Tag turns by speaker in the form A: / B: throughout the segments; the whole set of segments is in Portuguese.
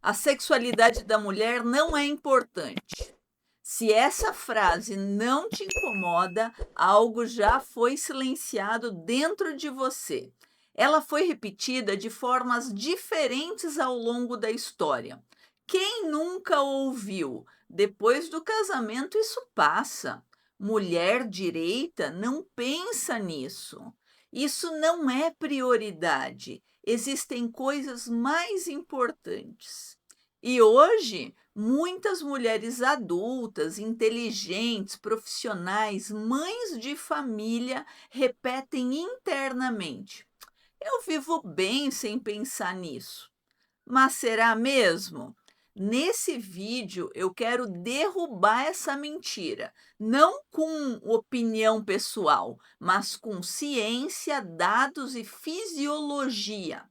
A: A sexualidade da mulher não é importante. Se essa frase não te incomoda, algo já foi silenciado dentro de você. Ela foi repetida de formas diferentes ao longo da história. Quem nunca ouviu? Depois do casamento, isso passa. Mulher direita não pensa nisso. Isso não é prioridade. Existem coisas mais importantes. E hoje, muitas mulheres adultas, inteligentes, profissionais, mães de família repetem internamente: eu vivo bem sem pensar nisso. Mas será mesmo? Nesse vídeo eu quero derrubar essa mentira, não com opinião pessoal, mas com ciência, dados e fisiologia.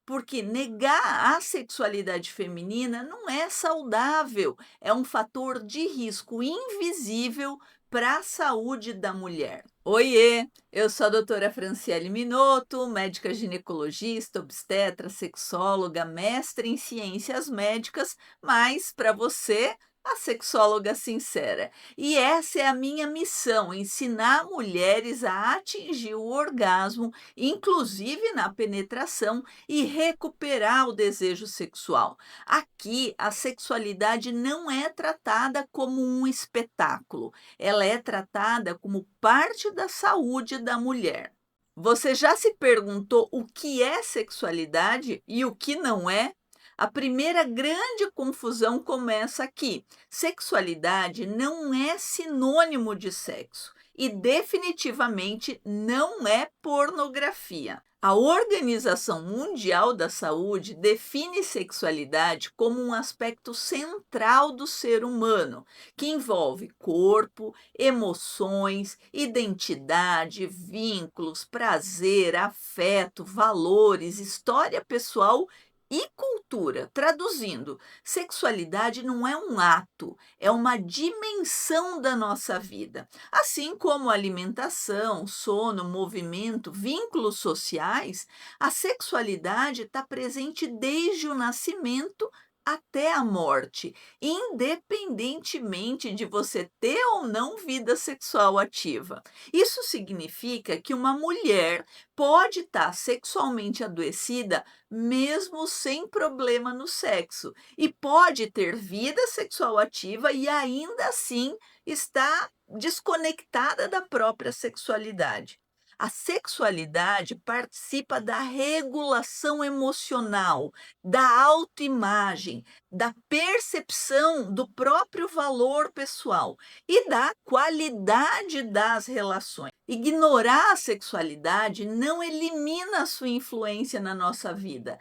A: Porque negar a sexualidade feminina não é saudável, é um fator de risco invisível para a saúde da mulher. Oiê, eu sou a doutora Franciele Minotto, médica ginecologista, obstetra, sexóloga, mestre em ciências médicas, mas para você, a sexóloga sincera. E essa é a minha missão: ensinar mulheres a atingir o orgasmo, inclusive na penetração, e recuperar o desejo sexual. Aqui, a sexualidade não é tratada como um espetáculo, ela é tratada como parte da saúde da mulher. Você já se perguntou o que é sexualidade e o que não é? A primeira grande confusão começa aqui. Sexualidade não é sinônimo de sexo e definitivamente não é pornografia. A Organização Mundial da Saúde define sexualidade como um aspecto central do ser humano, que envolve corpo, emoções, identidade, vínculos, prazer, afeto, valores, história pessoal e cultura. Traduzindo, sexualidade não é um ato, é uma dimensão da nossa vida. Assim como alimentação, sono, movimento, vínculos sociais, a sexualidade está presente desde o nascimento até a morte, independentemente de você ter ou não vida sexual ativa. Isso significa que uma mulher pode estar sexualmente adoecida mesmo sem problema no sexo, e pode ter vida sexual ativa e ainda assim estar desconectada da própria sexualidade. A sexualidade participa da regulação emocional, da autoimagem, da percepção do próprio valor pessoal e da qualidade das relações. Ignorar a sexualidade não elimina a sua influência na nossa vida,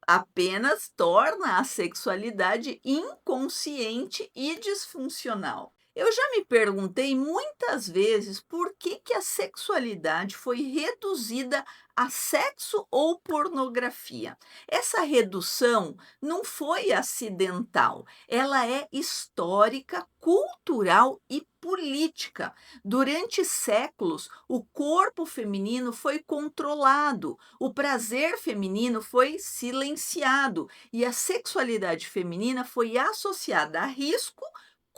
A: apenas torna a sexualidade inconsciente e disfuncional. Eu já me perguntei muitas vezes por que a sexualidade foi reduzida a sexo ou pornografia. Essa redução não foi acidental, ela é histórica, cultural e política. Durante séculos, o corpo feminino foi controlado, o prazer feminino foi silenciado e a sexualidade feminina foi associada a risco,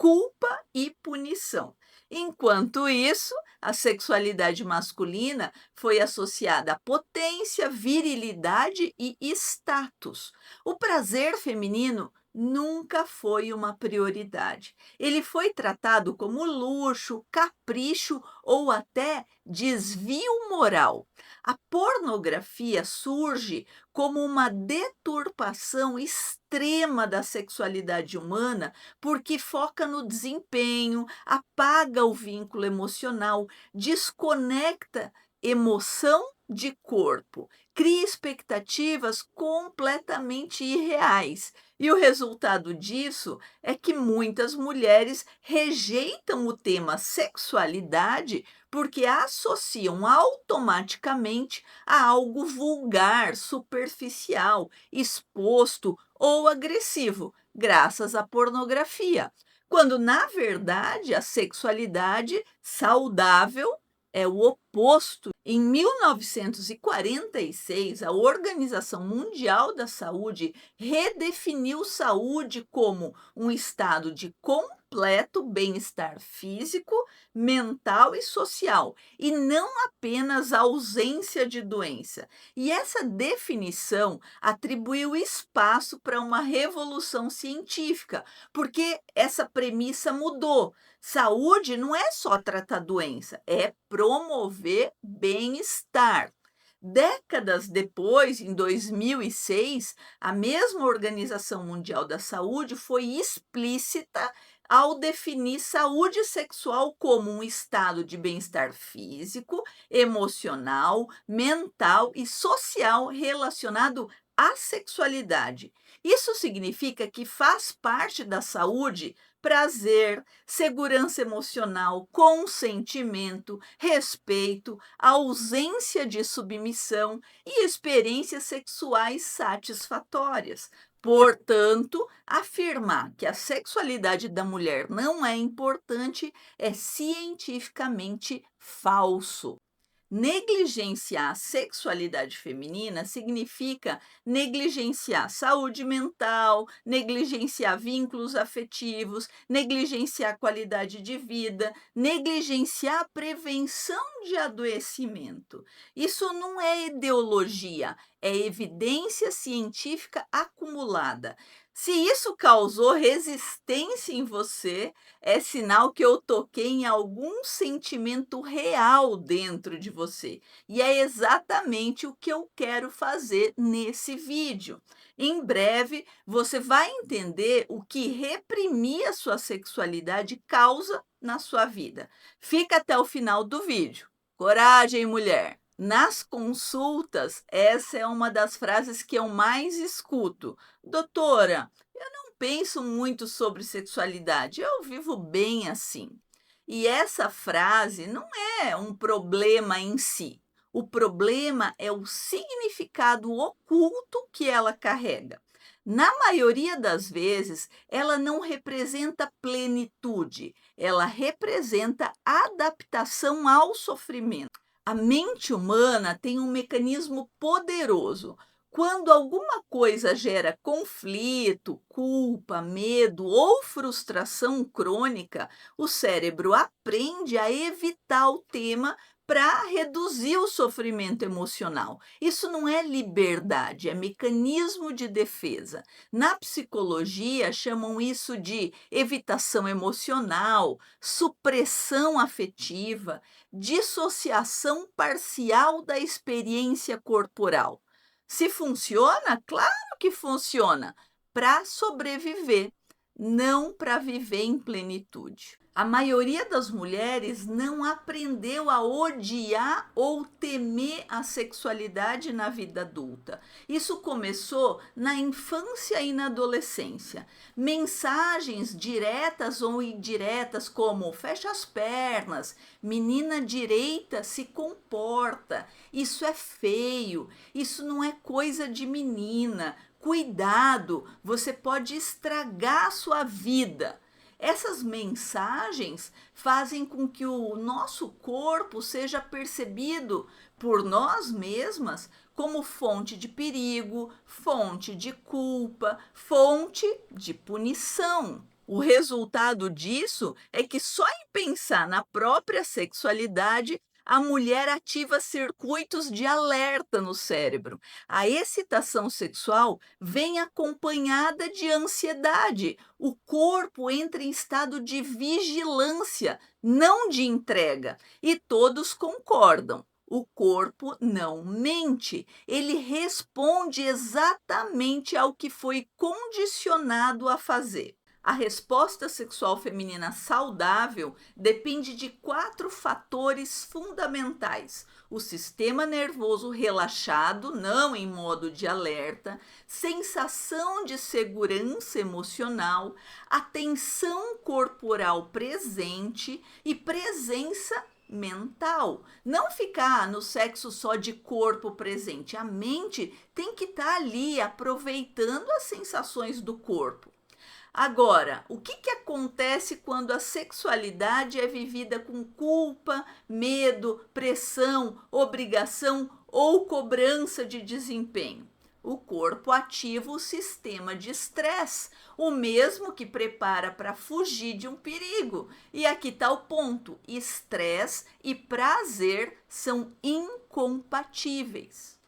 A: culpa e punição. Enquanto isso, a sexualidade masculina foi associada a potência, virilidade e status. O prazer feminino nunca foi uma prioridade. Ele foi tratado como luxo, capricho ou até desvio moral. A pornografia surge como uma deturpação extrema da sexualidade humana, porque foca no desempenho, apaga o vínculo emocional, desconecta emoção de corpo, cria expectativas completamente irreais. E o resultado disso é que muitas mulheres rejeitam o tema sexualidade porque associam automaticamente a algo vulgar, superficial, exposto ou agressivo, graças à pornografia, quando na verdade a sexualidade saudável É o oposto. Em 1946, a Organização Mundial da Saúde redefiniu saúde como um estado de completo bem-estar físico, mental e social, e não apenas ausência de doença. E essa definição atribuiu espaço para uma revolução científica, porque essa premissa mudou. Saúde não é só tratar doença, é promover bem-estar. Décadas depois, em 2006, a mesma Organização Mundial da Saúde foi explícita ao definir saúde sexual como um estado de bem-estar físico, emocional, mental e social relacionado à sexualidade. Isso significa que faz parte da saúde prazer, segurança emocional, consentimento, respeito, ausência de submissão e experiências sexuais satisfatórias. Portanto, afirmar que a sexualidade da mulher não é importante é cientificamente falso. Negligenciar a sexualidade feminina significa negligenciar saúde mental, negligenciar vínculos afetivos, negligenciar qualidade de vida, negligenciar a prevenção de adoecimento. Isso não é ideologia, é evidência científica acumulada. Se isso causou resistência em você, é sinal que eu toquei em algum sentimento real dentro de você. E é exatamente o que eu quero fazer nesse vídeo. Em breve, você vai entender o que reprimir a sua sexualidade causa na sua vida. Fica até o final do vídeo. Coragem, mulher! Nas consultas, essa é uma das frases que eu mais escuto. Doutora, eu não penso muito sobre sexualidade, eu vivo bem assim. E essa frase não é um problema em si. O problema é o significado oculto que ela carrega. Na maioria das vezes, ela não representa plenitude, ela representa adaptação ao sofrimento. A mente humana tem um mecanismo poderoso. Quando alguma coisa gera conflito, culpa, medo ou frustração crônica, o cérebro aprende a evitar o tema para reduzir o sofrimento emocional. Isso não é liberdade, é mecanismo de defesa. Na psicologia, chamam isso de evitação emocional, supressão afetiva, dissociação parcial da experiência corporal. Se funciona? Claro que funciona. Para sobreviver, não para viver em plenitude. A maioria das mulheres não aprendeu a odiar ou temer a sexualidade na vida adulta. Isso começou na infância e na adolescência. Mensagens diretas ou indiretas como fecha as pernas, menina direita se comporta, isso é feio, isso não é coisa de menina. Cuidado, você pode estragar a sua vida. Essas mensagens fazem com que o nosso corpo seja percebido por nós mesmas como fonte de perigo, fonte de culpa, fonte de punição. O resultado disso é que só em pensar na própria sexualidade, a mulher ativa circuitos de alerta no cérebro. A excitação sexual vem acompanhada de ansiedade. O corpo entra em estado de vigilância, não de entrega. E todos concordam. O corpo não mente, ele responde exatamente ao que foi condicionado a fazer. A resposta sexual feminina saudável depende de 4 fatores fundamentais: o sistema nervoso relaxado, não em modo de alerta, sensação de segurança emocional, atenção corporal presente e presença mental. Não ficar no sexo só de corpo presente, a mente tem que estar ali aproveitando as sensações do corpo. Agora, o que acontece quando a sexualidade é vivida com culpa, medo, pressão, obrigação ou cobrança de desempenho? O corpo ativa o sistema de estresse, o mesmo que prepara para fugir de um perigo. E aqui está o ponto: estresse e prazer são incompatíveis.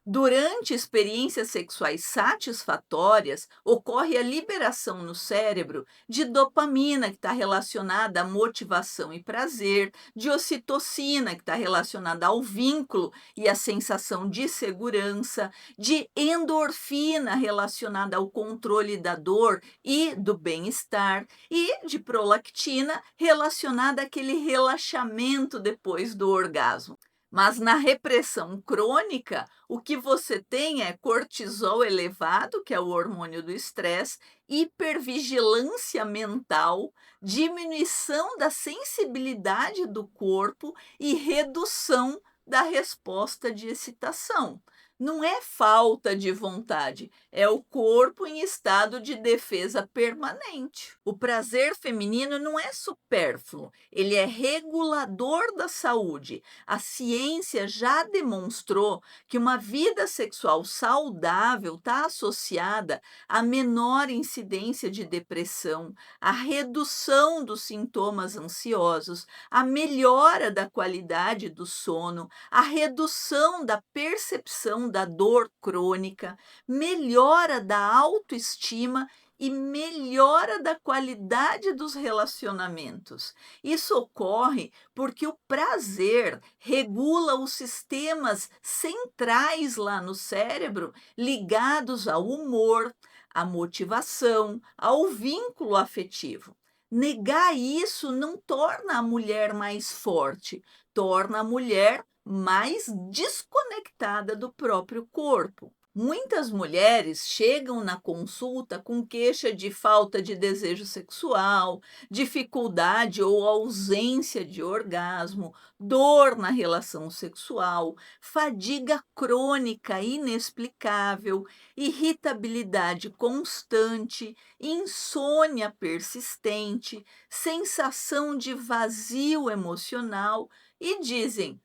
A: Durante experiências sexuais satisfatórias, ocorre a liberação no cérebro de dopamina, que está relacionada à motivação e prazer, de ocitocina, que está relacionada ao vínculo e à sensação de segurança, de endorfina, relacionada ao controle da dor e do bem-estar, e de prolactina, relacionada àquele relaxamento depois do orgasmo. Mas na repressão crônica, o que você tem é cortisol elevado, que é o hormônio do estresse, hipervigilância mental, diminuição da sensibilidade do corpo e redução da resposta de excitação. Não é falta de vontade, é o corpo em estado de defesa permanente. O prazer feminino não é supérfluo, ele é regulador da saúde. A ciência já demonstrou que uma vida sexual saudável está associada a menor incidência de depressão, a redução dos sintomas ansiosos, a melhora da qualidade do sono, a redução da percepção da dor crônica, melhora da autoestima e melhora da qualidade dos relacionamentos. Isso ocorre porque o prazer regula os sistemas centrais lá no cérebro ligados ao humor, à motivação, ao vínculo afetivo. Negar isso não torna a mulher mais forte, torna a mulher mais desconectada do próprio corpo. Muitas mulheres chegam na consulta com queixa de falta de desejo sexual, dificuldade ou ausência de orgasmo, dor na relação sexual, fadiga crônica inexplicável, irritabilidade constante, insônia persistente, sensação de vazio emocional e dizem: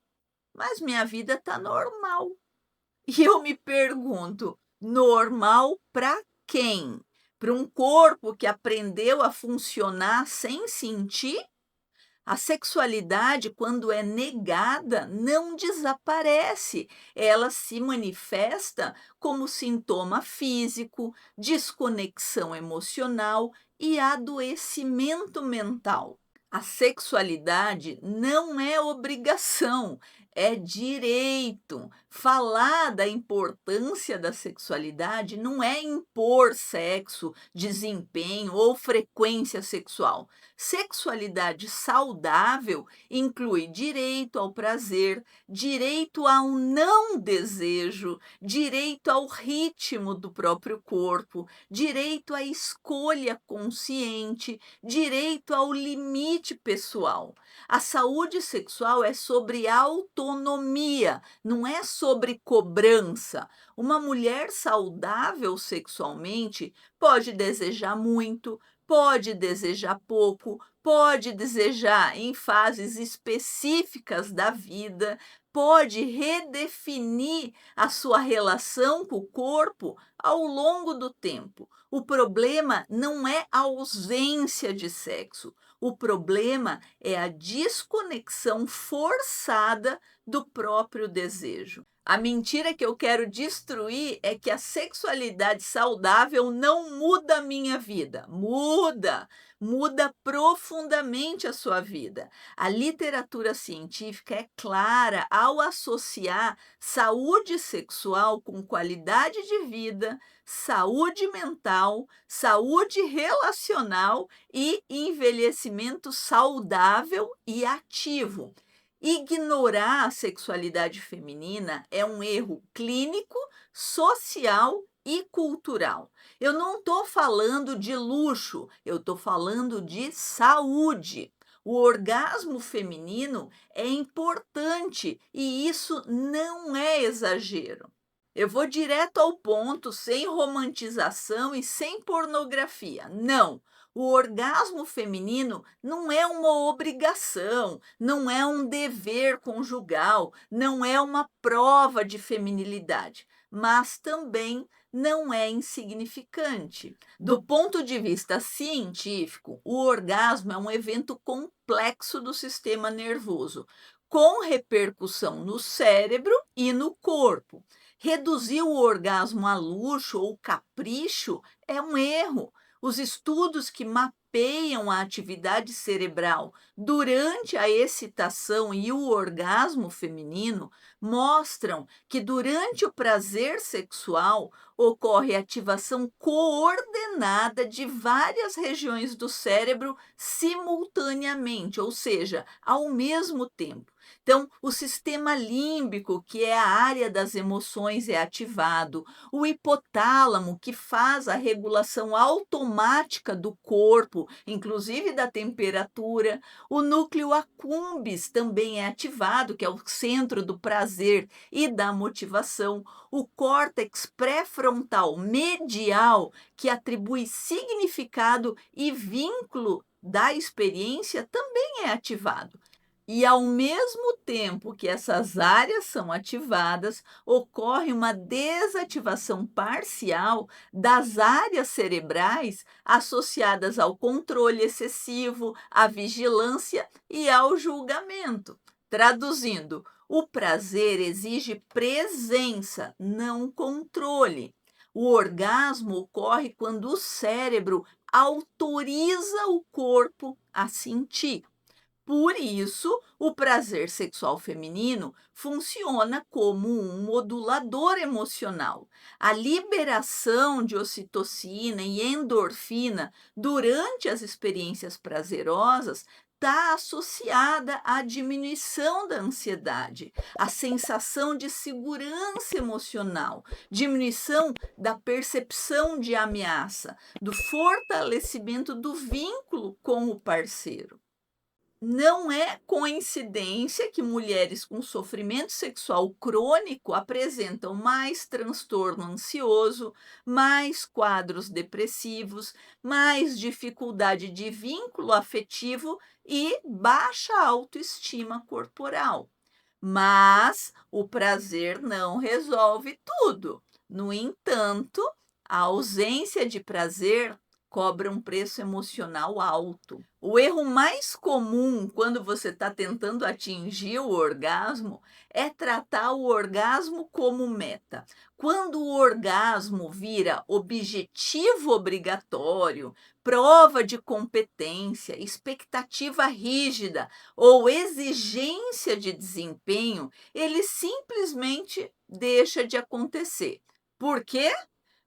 A: mas minha vida está normal. E eu me pergunto, normal para quem? Para um corpo que aprendeu a funcionar sem sentir? A sexualidade, quando é negada, não desaparece. Ela se manifesta como sintoma físico, desconexão emocional e adoecimento mental. A sexualidade não é obrigação, é direito. Falar da importância da sexualidade não é impor sexo, desempenho ou frequência sexual. Sexualidade saudável inclui direito ao prazer, direito ao não desejo, direito ao ritmo do próprio corpo, direito à escolha consciente, direito ao limite pessoal. A saúde sexual é sobre autonomia, não é sobre cobrança. Uma mulher saudável sexualmente pode desejar muito, pode desejar pouco, pode desejar em fases específicas da vida, pode redefinir a sua relação com o corpo ao longo do tempo. O problema não é a ausência de sexo, o problema é a desconexão forçada do próprio desejo. A mentira que eu quero destruir é que a sexualidade saudável não muda a minha vida. Muda! Muda profundamente a sua vida. A literatura científica é clara ao associar saúde sexual com qualidade de vida, saúde mental, saúde relacional e envelhecimento saudável e ativo. Ignorar a sexualidade feminina é um erro clínico, social e cultural. Eu não estou falando de luxo, eu estou falando de saúde. O orgasmo feminino é importante e isso não é exagero. Eu vou direto ao ponto, sem romantização e sem pornografia. Não, o orgasmo feminino não é uma obrigação, não é um dever conjugal, não é uma prova de feminilidade, mas também não é insignificante. Do ponto de vista científico, o orgasmo é um evento complexo do sistema nervoso, com repercussão no cérebro e no corpo. Reduzir o orgasmo a luxo ou capricho é um erro. Os estudos que mapeiam a atividade cerebral durante a excitação e o orgasmo feminino mostram que durante o prazer sexual ocorre ativação coordenada de várias regiões do cérebro simultaneamente, ou seja, ao mesmo tempo. Então, o sistema límbico, que é a área das emoções, é ativado, o hipotálamo, que faz a regulação automática do corpo, inclusive da temperatura, o núcleo accumbens também é ativado, que é o centro do prazer e da motivação, o córtex pré-frontal medial, que atribui significado e vínculo da experiência, também é ativado. E ao mesmo tempo que essas áreas são ativadas, ocorre uma desativação parcial das áreas cerebrais associadas ao controle excessivo, à vigilância e ao julgamento. Traduzindo, o prazer exige presença, não controle. O orgasmo ocorre quando o cérebro autoriza o corpo a sentir. Por isso, o prazer sexual feminino funciona como um modulador emocional. A liberação de ocitocina e endorfina durante as experiências prazerosas está associada à diminuição da ansiedade, à sensação de segurança emocional, diminuição da percepção de ameaça, do fortalecimento do vínculo com o parceiro. Não é coincidência que mulheres com sofrimento sexual crônico apresentam mais transtorno ansioso, mais quadros depressivos, mais dificuldade de vínculo afetivo e baixa autoestima corporal. Mas o prazer não resolve tudo. No entanto, a ausência de prazer cobra um preço emocional alto. O erro mais comum quando você está tentando atingir o orgasmo é tratar o orgasmo como meta. Quando o orgasmo vira objetivo obrigatório, prova de competência, expectativa rígida ou exigência de desempenho, ele simplesmente deixa de acontecer. Por quê?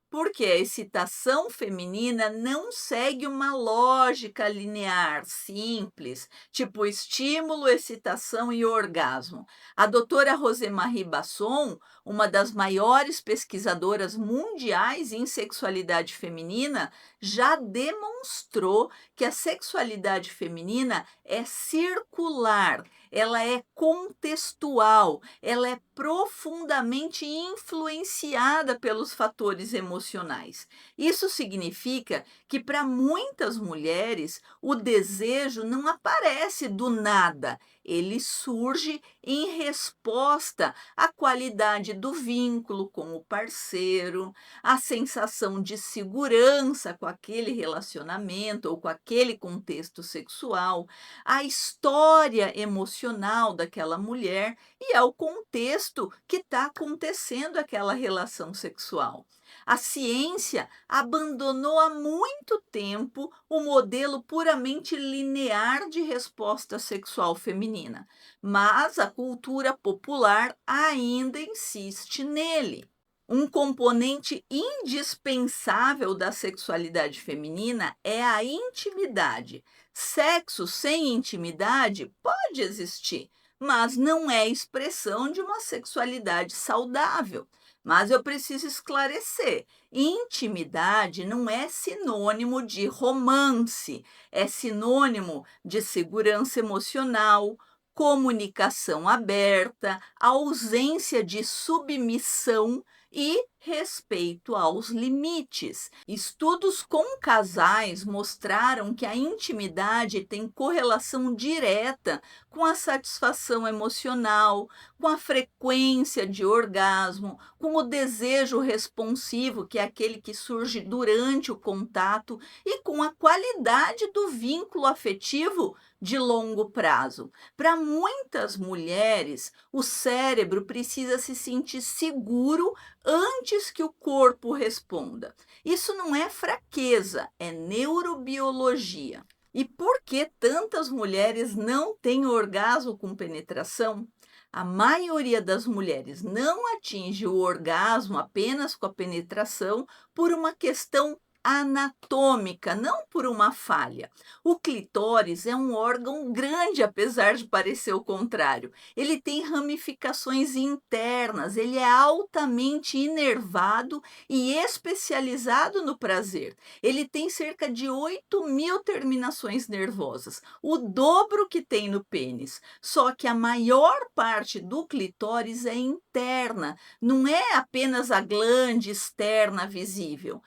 A: Porque a excitação feminina não segue uma lógica linear, simples, tipo estímulo, excitação e orgasmo. A doutora Rosemarie Basson, uma das maiores pesquisadoras mundiais em sexualidade feminina, já demonstrou que a sexualidade feminina é circular, ela é contextual, ela é profundamente influenciada pelos fatores emocionais. Isso significa que para muitas mulheres o desejo não aparece do nada, ele surge em resposta à qualidade do vínculo com o parceiro, à sensação de segurança com aquele relacionamento ou com aquele contexto sexual, à história emocional daquela mulher e ao contexto que está acontecendo aquela relação sexual. A ciência abandonou há muito tempo o modelo puramente linear de resposta sexual feminina, mas a cultura popular ainda insiste nele. Um componente indispensável da sexualidade feminina é a intimidade. Sexo sem intimidade pode existir, mas não é expressão de uma sexualidade saudável. Mas eu preciso esclarecer: intimidade não é sinônimo de romance, é sinônimo de segurança emocional, comunicação aberta, ausência de submissão e respeito aos limites. Estudos com casais mostraram que a intimidade tem correlação direta com a satisfação emocional, com a frequência de orgasmo, com o desejo responsivo, que é aquele que surge durante o contato, e com a qualidade do vínculo afetivo de longo prazo. Para muitas mulheres, o cérebro precisa se sentir seguro antes que o corpo responda. Isso não é fraqueza, é neurobiologia. E por que tantas mulheres não têm orgasmo com penetração? A maioria das mulheres não atinge o orgasmo apenas com a penetração por uma questão anatômica, não por uma falha. O clitóris é um órgão grande, apesar de parecer o contrário. Ele tem ramificações internas, ele é altamente inervado e especializado no prazer. Ele tem cerca de 8.000 terminações nervosas, o dobro que tem no pênis. Só que a maior parte do clitóris é interna, não é apenas a glande externa visível.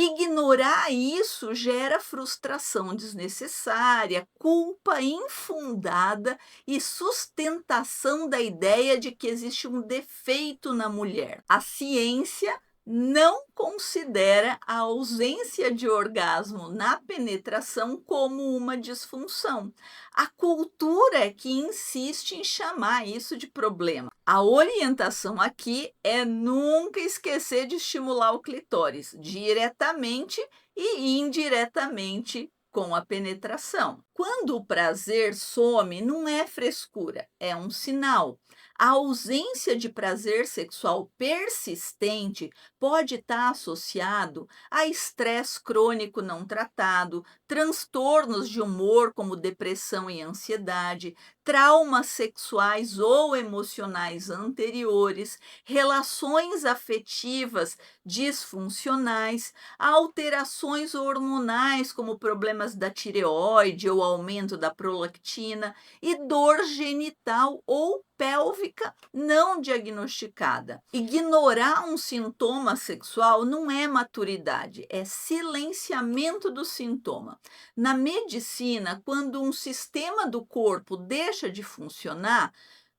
A: Ignorar isso gera frustração desnecessária, culpa infundada e sustentação da ideia de que existe um defeito na mulher. A ciência não considera a ausência de orgasmo na penetração como uma disfunção. A cultura é que insiste em chamar isso de problema. A orientação aqui é nunca esquecer de estimular o clitóris, diretamente e indiretamente com a penetração. Quando o prazer some, não é frescura, é um sinal. A ausência de prazer sexual persistente pode estar associado a estresse crônico não tratado, transtornos de humor como depressão e ansiedade, traumas sexuais ou emocionais anteriores, relações afetivas disfuncionais, alterações hormonais como problemas da tireoide ou aumento da prolactina e dor genital ou pélvica não diagnosticada. Ignorar um sintoma sexual não é maturidade, é silenciamento do sintoma. Na medicina, quando um sistema do corpo deixa de funcionar,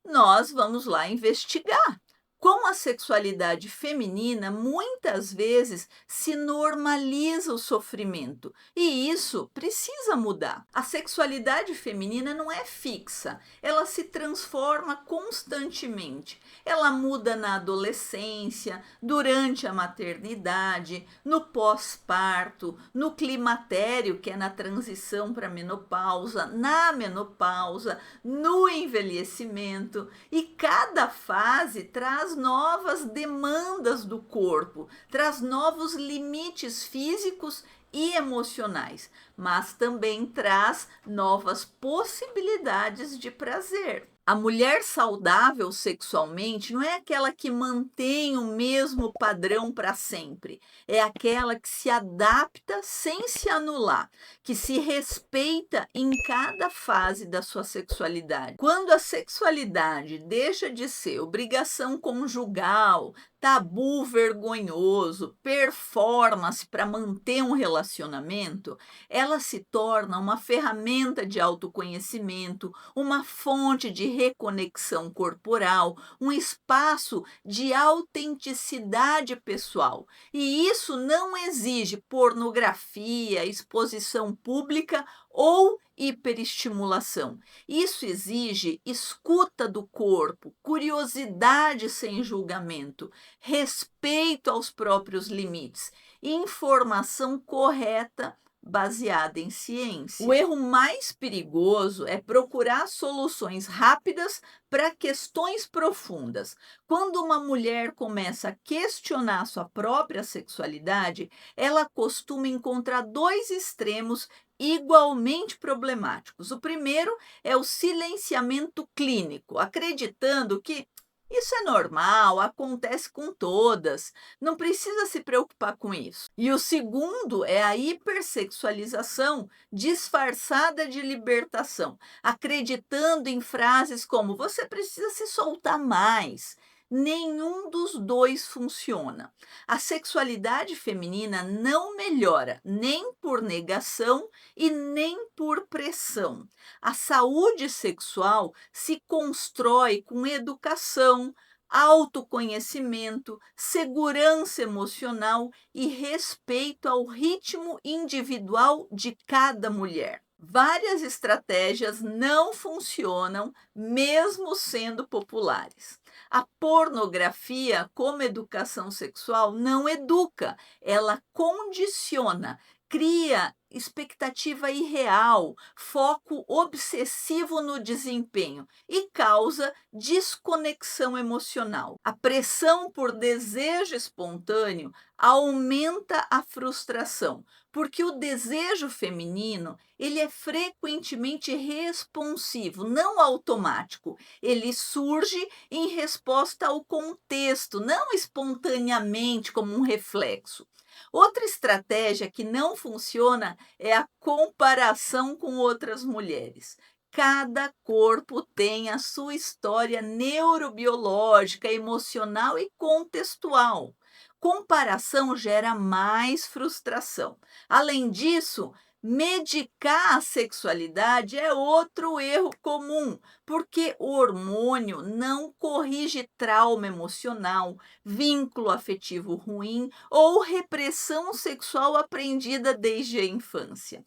A: nós vamos lá investigar. Com a sexualidade feminina, muitas vezes se normaliza o sofrimento e isso precisa mudar. A sexualidade feminina não é fixa, ela se transforma constantemente. Ela muda na adolescência, durante a maternidade, no pós-parto, no climatério, que é na transição para a menopausa, na menopausa, no envelhecimento, e cada fase traz novas demandas do corpo, traz novos limites físicos e emocionais, mas também traz novas possibilidades de prazer. A mulher saudável sexualmente não é aquela que mantém o mesmo padrão para sempre, é aquela que se adapta sem se anular, que se respeita em cada fase da sua sexualidade. Quando a sexualidade deixa de ser obrigação conjugal, tabu vergonhoso, performance para manter um relacionamento, ela se torna uma ferramenta de autoconhecimento, uma fonte de reconexão corporal, um espaço de autenticidade pessoal. E isso não exige pornografia, exposição pública ou hiperestimulação. Isso exige escuta do corpo, curiosidade sem julgamento, respeito aos próprios limites, informação correta baseada em ciência. O erro mais perigoso é procurar soluções rápidas para questões profundas. Quando uma mulher começa a questionar sua própria sexualidade, ela costuma encontrar dois extremos igualmente problemáticos. O primeiro é o silenciamento clínico, acreditando que isso é normal, acontece com todas, não precisa se preocupar com isso. E o segundo é a hipersexualização disfarçada de libertação, acreditando em frases como você precisa se soltar mais. Nenhum dos dois funciona. A sexualidade feminina não melhora nem por negação e nem por pressão. A saúde sexual se constrói com educação, autoconhecimento, segurança emocional e respeito ao ritmo individual de cada mulher. Várias estratégias não funcionam, mesmo sendo populares. A pornografia, como educação sexual, não educa, ela condiciona, cria expectativa irreal, foco obsessivo no desempenho e causa desconexão emocional. A pressão por desejo espontâneo aumenta a frustração, porque o desejo feminino, ele é frequentemente responsivo, não automático. Ele surge em resposta ao contexto, não espontaneamente como um reflexo. Outra estratégia que não funciona é a comparação com outras mulheres. Cada corpo tem a sua história neurobiológica, emocional e contextual. Comparação gera mais frustração. Além disso, medicar a sexualidade é outro erro comum, porque o hormônio não corrige trauma emocional, vínculo afetivo ruim ou repressão sexual aprendida desde a infância.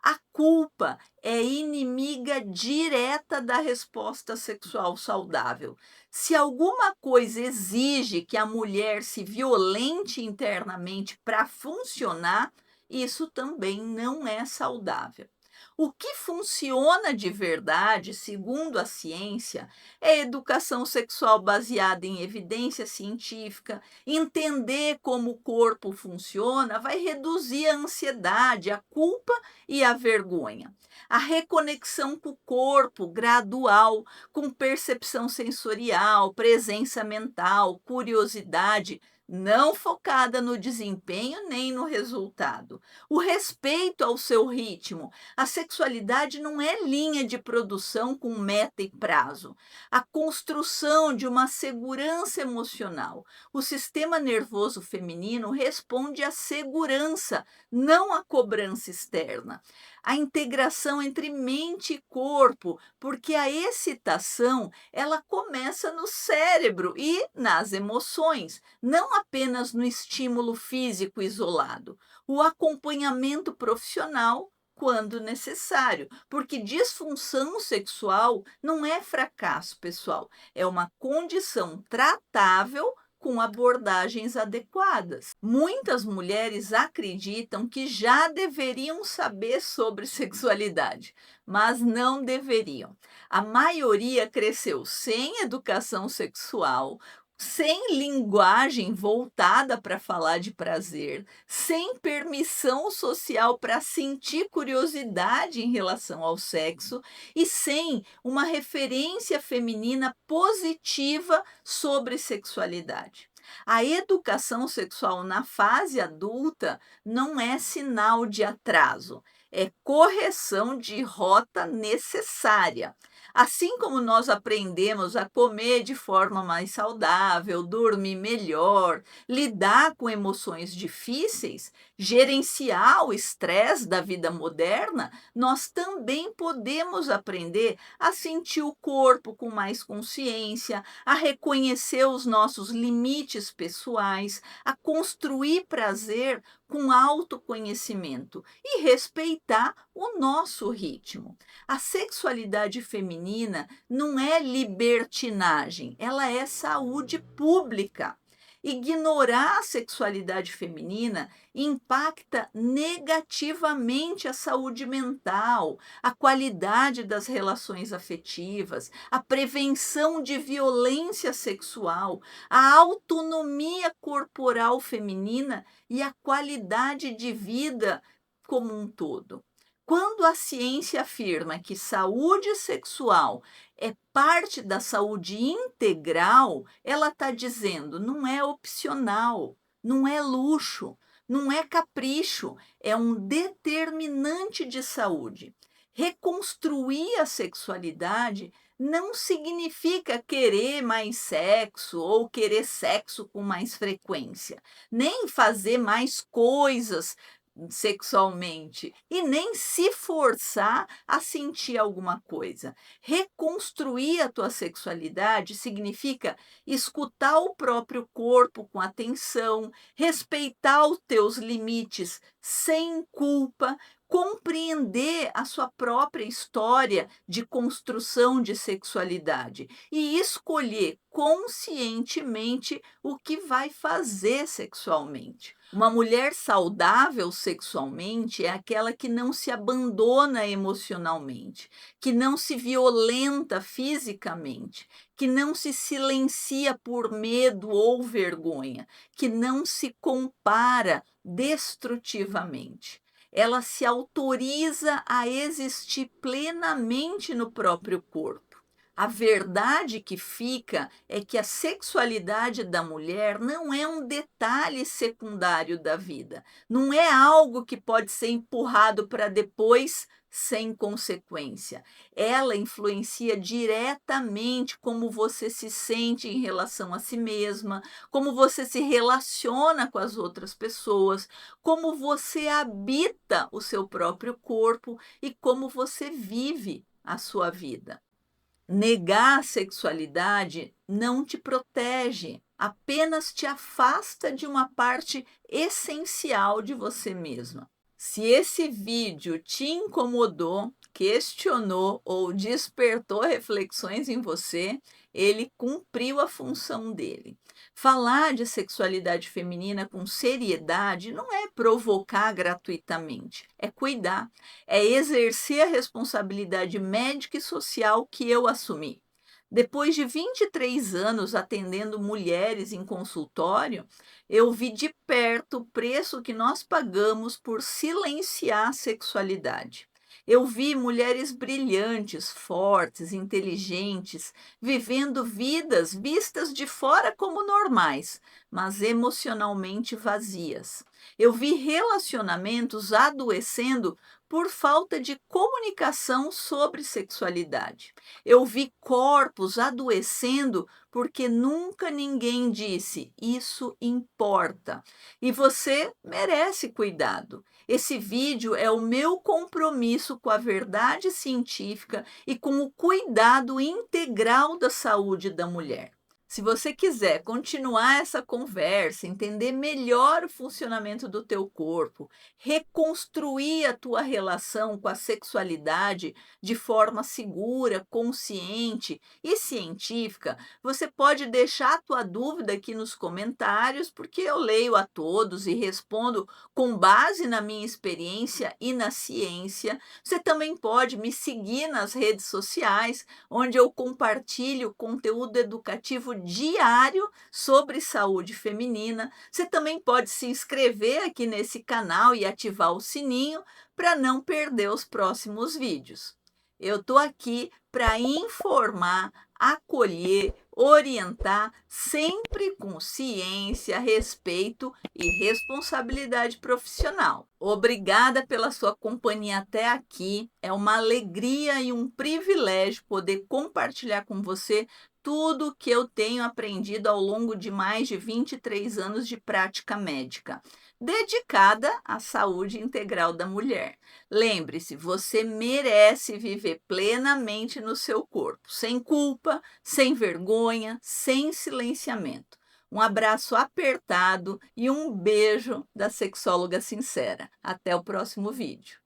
A: A culpa é inimiga direta da resposta sexual saudável. Se alguma coisa exige que a mulher se violente internamente para funcionar, isso também não é saudável. O que funciona de verdade, segundo a ciência, é educação sexual baseada em evidência científica. Entender como o corpo funciona vai reduzir a ansiedade, a culpa e a vergonha. A reconexão com o corpo gradual, com percepção sensorial, presença mental, curiosidade, não focada no desempenho nem no resultado. O respeito ao seu ritmo. A sexualidade não é linha de produção com meta e prazo. A construção de uma segurança emocional. O sistema nervoso feminino responde à segurança, não à cobrança externa. A integração entre mente e corpo, porque a excitação, ela começa no cérebro e nas emoções, não apenas no estímulo físico isolado. O acompanhamento profissional quando necessário, porque disfunção sexual não é fracasso, pessoal, é uma condição tratável com abordagens adequadas. Muitas mulheres acreditam que já deveriam saber sobre sexualidade, mas não deveriam. A maioria cresceu sem educação sexual, sem linguagem voltada para falar de prazer, sem permissão social para sentir curiosidade em relação ao sexo e sem uma referência feminina positiva sobre sexualidade. A educação sexual na fase adulta não é sinal de atraso, é correção de rota necessária. Assim como nós aprendemos a comer de forma mais saudável, dormir melhor, lidar com emoções difíceis, gerenciar o estresse da vida moderna, nós também podemos aprender a sentir o corpo com mais consciência, a reconhecer os nossos limites pessoais, a construir prazer com autoconhecimento e respeitar o nosso ritmo. A sexualidade feminina não é libertinagem, ela é saúde pública. Ignorar a sexualidade feminina impacta negativamente a saúde mental, a qualidade das relações afetivas, a prevenção de violência sexual, a autonomia corporal feminina e a qualidade de vida como um todo. Quando a ciência afirma que saúde sexual é parte da saúde integral, ela está dizendo não é opcional, não é luxo, não é capricho, é um determinante de saúde. Reconstruir a sexualidade não significa querer mais sexo ou querer sexo com mais frequência, nem fazer mais coisas sexualmente e nem se forçar a sentir alguma coisa. Reconstruir a tua sexualidade significa escutar o próprio corpo com atenção, respeitar os teus limites sem culpa, compreender a sua própria história de construção de sexualidade e escolher conscientemente o que vai fazer sexualmente. Uma mulher saudável sexualmente é aquela que não se abandona emocionalmente, que não se violenta fisicamente, que não se silencia por medo ou vergonha, que não se compara destrutivamente. Ela se autoriza a existir plenamente no próprio corpo. A verdade que fica é que a sexualidade da mulher não é um detalhe secundário da vida, não é algo que pode ser empurrado para depois sem consequência. Ela influencia diretamente como você se sente em relação a si mesma, como você se relaciona com as outras pessoas, como você habita o seu próprio corpo e como você vive a sua vida. Negar a sexualidade não te protege, apenas te afasta de uma parte essencial de você mesma. Se esse vídeo te incomodou, questionou ou despertou reflexões em você, ele cumpriu a função dele. Falar de sexualidade feminina com seriedade não é provocar gratuitamente, é cuidar, é exercer a responsabilidade médica e social que eu assumi. Depois de 23 anos atendendo mulheres em consultório, eu vi de perto o preço que nós pagamos por silenciar a sexualidade. Eu vi mulheres brilhantes, fortes, inteligentes, vivendo vidas vistas de fora como normais, mas emocionalmente vazias. Eu vi relacionamentos adoecendo por falta de comunicação sobre sexualidade. Eu vi corpos adoecendo porque nunca ninguém disse: isso importa. E você merece cuidado. Esse vídeo é o meu compromisso com a verdade científica e com o cuidado integral da saúde da mulher. Se você quiser continuar essa conversa, entender melhor o funcionamento do teu corpo, reconstruir a tua relação com a sexualidade de forma segura, consciente e científica, você pode deixar a tua dúvida aqui nos comentários, porque eu leio a todos e respondo com base na minha experiência e na ciência. Você também pode me seguir nas redes sociais, onde eu compartilho conteúdo educativo diário sobre saúde feminina. Você também pode se inscrever aqui nesse canal e ativar o sininho para não perder os próximos vídeos. Eu estou aqui para informar, acolher, orientar, sempre com ciência, respeito e responsabilidade profissional. Obrigada pela sua companhia até aqui. É uma alegria e um privilégio poder compartilhar com você tudo que eu tenho aprendido ao longo de mais de 23 anos de prática médica, dedicada à saúde integral da mulher. Lembre-se, você merece viver plenamente no seu corpo, sem culpa, sem vergonha, sem silenciamento. Um abraço apertado e um beijo da sexóloga sincera. Até o próximo vídeo.